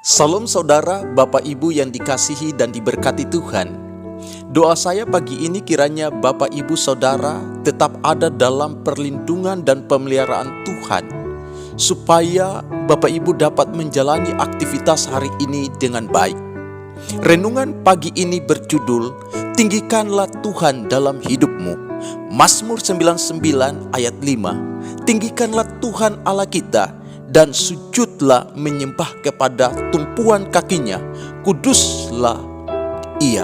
Salam saudara, Bapak Ibu yang dikasihi dan diberkati Tuhan. Doa saya pagi ini kiranya Bapak Ibu Saudara tetap ada dalam perlindungan dan pemeliharaan Tuhan, supaya Bapak Ibu dapat menjalani aktivitas hari ini dengan baik. Renungan pagi ini berjudul, Tinggikanlah Tuhan dalam hidupmu. Mazmur 99 ayat 5. Tinggikanlah Tuhan Allah kita, dan sujudlah menyembah kepada tumpuan kakinya, kuduslah ia.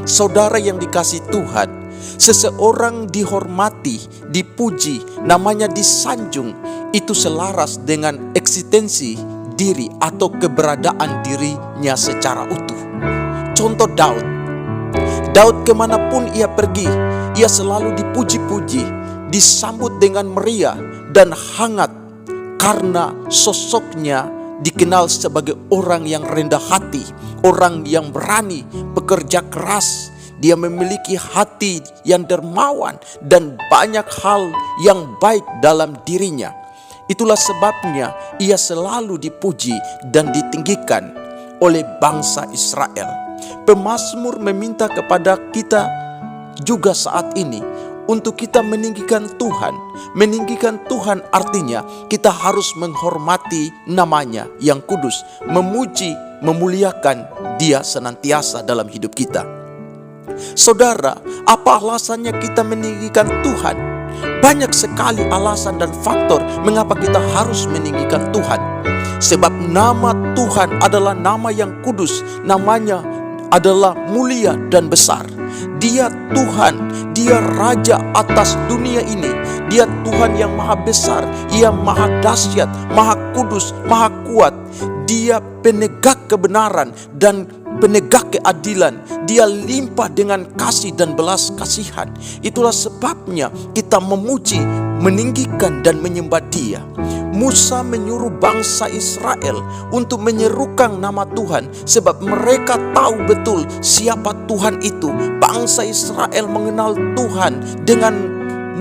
Saudara yang dikasihi Tuhan, seseorang dihormati, dipuji, namanya disanjung, itu selaras dengan eksistensi diri atau keberadaan dirinya secara utuh. Contoh Daud kemanapun ia pergi, ia selalu dipuji-puji, disambut dengan meriah dan hangat, karena sosoknya dikenal sebagai orang yang rendah hati, orang yang berani, bekerja keras. Dia memiliki hati yang dermawan dan banyak hal yang baik dalam dirinya. Itulah sebabnya ia selalu dipuji dan ditinggikan oleh bangsa Israel. Pemazmur meminta kepada kita juga saat ini untuk kita meninggikan Tuhan. Meninggikan Tuhan artinya kita harus menghormati namanya yang kudus, memuji, memuliakan Dia senantiasa dalam hidup kita. Saudara, apa alasannya kita meninggikan Tuhan? Banyak sekali alasan dan faktor mengapa kita harus meninggikan Tuhan. Sebab nama Tuhan adalah nama yang kudus, namanya adalah mulia dan besar. Dia Tuhan, Dia Raja atas dunia ini. Dia Tuhan yang maha besar, Ia maha dahsyat, maha kudus, maha kuat. Dia penegak kebenaran dan penegak keadilan. Dia limpah dengan kasih dan belas kasihan. Itulah sebabnya kita memuji, meninggikan dan menyembah Dia. Musa menyuruh bangsa Israel untuk menyerukan nama Tuhan, sebab mereka tahu betul siapa Tuhan itu. Bangsa Israel mengenal Tuhan dengan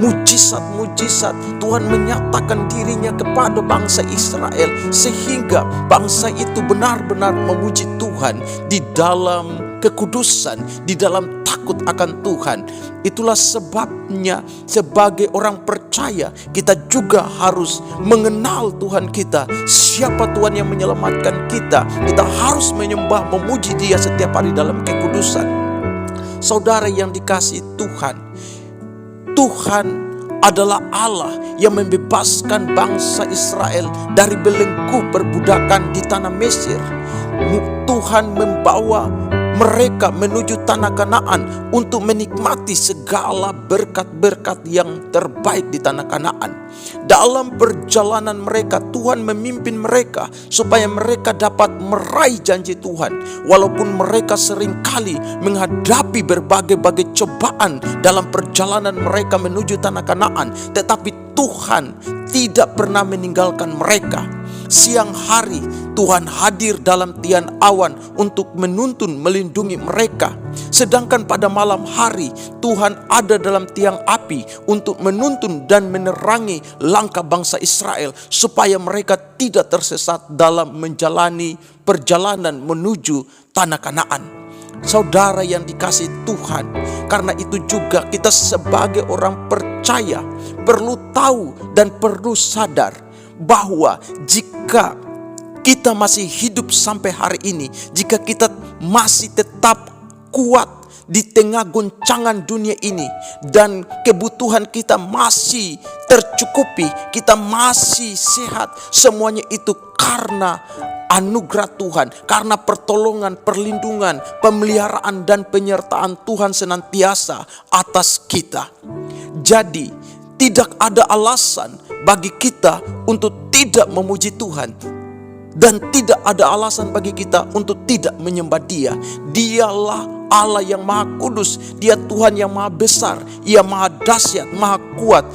mujizat-mujizat. Tuhan menyatakan dirinya kepada bangsa Israel, sehingga bangsa itu benar-benar memuji Tuhan di dalam kekudusan, di dalam takut akan Tuhan. Itulah sebabnya sebagai orang percaya kita juga harus mengenal Tuhan kita, siapa Tuhan yang menyelamatkan kita. Kita harus menyembah, memuji Dia setiap hari dalam kekudusan. Saudara yang dikasihi Tuhan, Tuhan adalah Allah yang membebaskan bangsa Israel dari belenggu perbudakan di tanah Mesir. Tuhan membawa mereka menuju tanah Kanaan untuk menikmati segala berkat-berkat yang terbaik di tanah Kanaan. Dalam perjalanan mereka, Tuhan memimpin mereka supaya mereka dapat meraih janji Tuhan. Walaupun mereka seringkali menghadapi berbagai-bagai cobaan dalam perjalanan mereka menuju tanah Kanaan, tetapi Tuhan tidak pernah meninggalkan mereka. Siang hari Tuhan hadir dalam tian awan untuk menuntun, melindungi mereka. Sedangkan pada malam hari Tuhan ada dalam tiang api untuk menuntun dan menerangi langkah bangsa Israel, supaya mereka tidak tersesat dalam menjalani perjalanan menuju tanah Kanaan. Saudara yang dikasihi Tuhan, karena itu juga kita sebagai orang percaya perlu tahu dan perlu sadar bahwa jika kita masih hidup sampai hari ini, jika kita masih tetap kuat di tengah goncangan dunia ini, dan kebutuhan kita masih tercukupi, kita masih sehat, semuanya itu karena anugerah Tuhan, karena pertolongan, perlindungan, pemeliharaan dan penyertaan Tuhan senantiasa atas kita. Jadi tidak ada alasan bagi kita untuk tidak memuji Tuhan, dan tidak ada alasan bagi kita untuk tidak menyembah Dia. Dialah Allah yang maha kudus, Dia Tuhan yang maha besar, Ia maha dahsyat, maha kuat.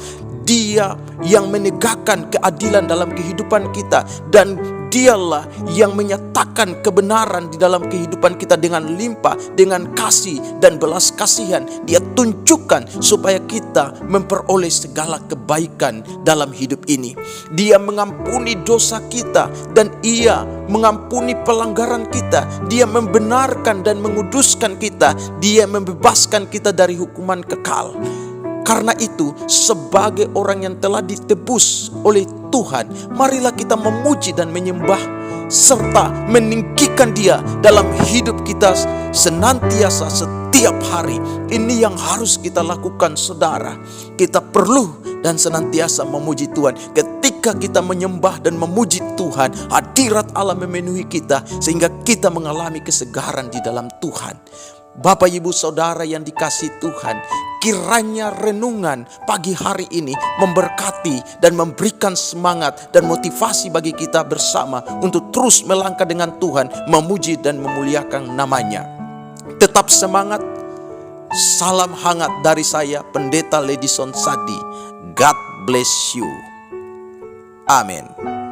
Dia yang menegakkan keadilan dalam kehidupan kita, dan Dialah yang menyatakan kebenaran di dalam kehidupan kita dengan limpah, dengan kasih dan belas kasihan. Dia tunjukkan supaya kita memperoleh segala kebaikan dalam hidup ini. Dia mengampuni dosa kita dan Ia mengampuni pelanggaran kita. Dia membenarkan dan menguduskan kita. Dia membebaskan kita dari hukuman kekal. Karena itu, sebagai orang yang telah ditebus oleh Tuhan, marilah kita memuji dan menyembah serta meninggikan Dia dalam hidup kita senantiasa setiap hari. Ini yang harus kita lakukan, saudara. Kita perlu dan senantiasa memuji Tuhan. Ketika kita menyembah dan memuji Tuhan, hadirat Allah memenuhi kita sehingga kita mengalami kesegaran di dalam Tuhan. Bapak, Ibu, Saudara yang dikasihi Tuhan, kiranya renungan pagi hari ini memberkati dan memberikan semangat dan motivasi bagi kita bersama untuk terus melangkah dengan Tuhan, memuji dan memuliakan namanya. Tetap semangat. Salam hangat dari saya, Pendeta Ledison Sadi. God bless you. Amin.